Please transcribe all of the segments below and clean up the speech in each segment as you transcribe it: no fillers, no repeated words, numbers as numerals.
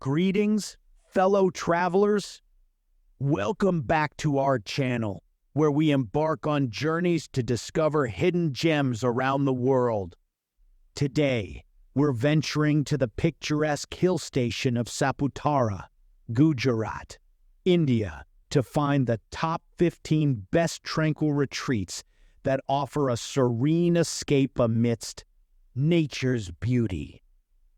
Greetings, fellow travelers. Welcome back to our channel, where we embark on journeys to discover hidden gems around the world. Today, we're venturing to the picturesque hill station of Saputara, Gujarat, India, to find the top 15 best tranquil retreats that offer a serene escape amidst nature's beauty.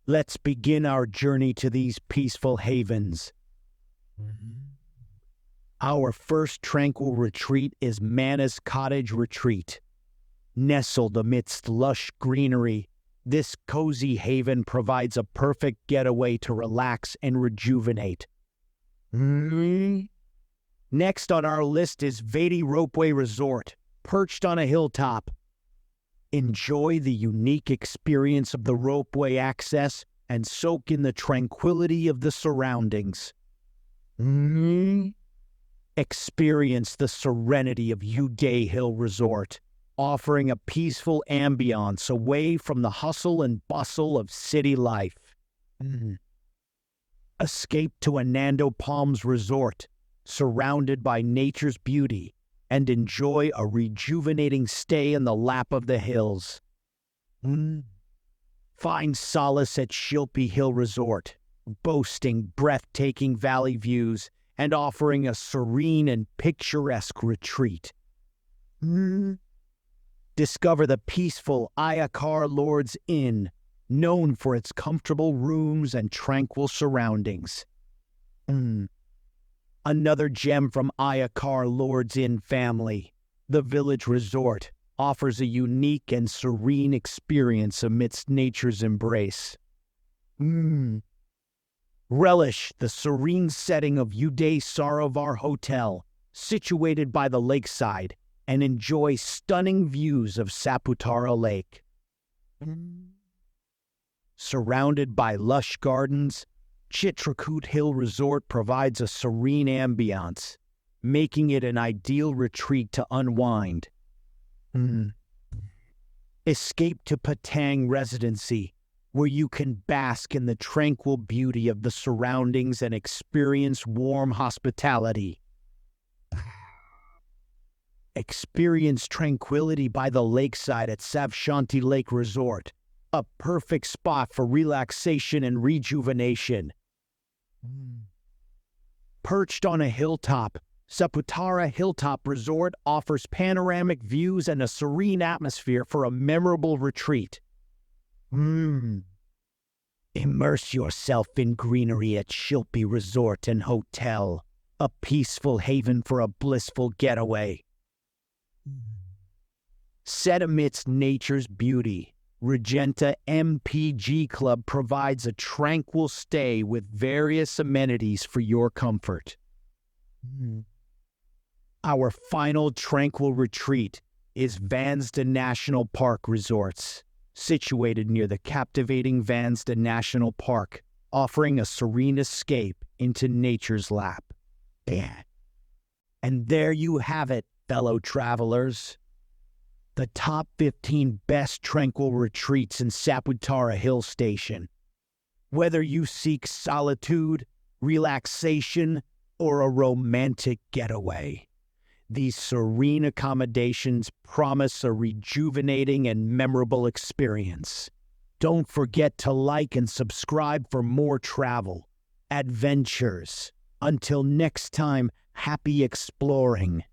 Let's begin our journey to these peaceful havens. Our first tranquil retreat is Mana's Cottage Retreat. Nestled amidst lush greenery, this cozy haven provides a perfect getaway to relax and rejuvenate. Next on our list is Vaity Ropeway Resort, perched on a hilltop. Enjoy the unique experience of the ropeway access and soak in the tranquility of the surroundings. Experience the serenity of Uday Hill Resort, offering a peaceful ambiance away from the hustle and bustle of city life. Escape to Anando Palms Resort, surrounded by nature's beauty, and enjoy a rejuvenating stay in the lap of the hills. Find solace at Shilpi Hill Resort, boasting breathtaking valley views and offering a serene and picturesque retreat. Discover the peaceful Ayakar Lord's Inn, known for its comfortable rooms and tranquil surroundings. Another gem from Ayakar Lord's Inn family, the Village Resort, offers a unique and serene experience amidst nature's embrace. Relish the serene setting of Uday Sarovar Hotel, situated by the lakeside, and enjoy stunning views of Saputara Lake. Surrounded by lush gardens, Tranquil Hill Resort provides a serene ambiance, making it an ideal retreat to unwind. Escape to Patang Residency, where you can bask in the tranquil beauty of the surroundings and experience warm hospitality. Experience tranquility by the lakeside at Savshanti Lake Resort, a perfect spot for relaxation and rejuvenation. Perched on a hilltop, Saputara Hilltop Resort offers panoramic views and a serene atmosphere for a memorable retreat. Immerse yourself in greenery at Shilpi Resort and Hotel, a peaceful haven for a blissful getaway. Set amidst nature's beauty, Regenta MPG Club provides a tranquil stay with various amenities for your comfort. Our final tranquil retreat is Vansda National Park Resorts, situated near the captivating Vansda National Park, offering a serene escape into nature's lap. And there you have it, fellow travelers. The top 15 best tranquil retreats in Saputara Hill Station. Whether you seek solitude, relaxation, or a romantic getaway, these serene accommodations promise a rejuvenating and memorable experience. Don't forget to like and subscribe for more travel, adventures. Until next time, happy exploring.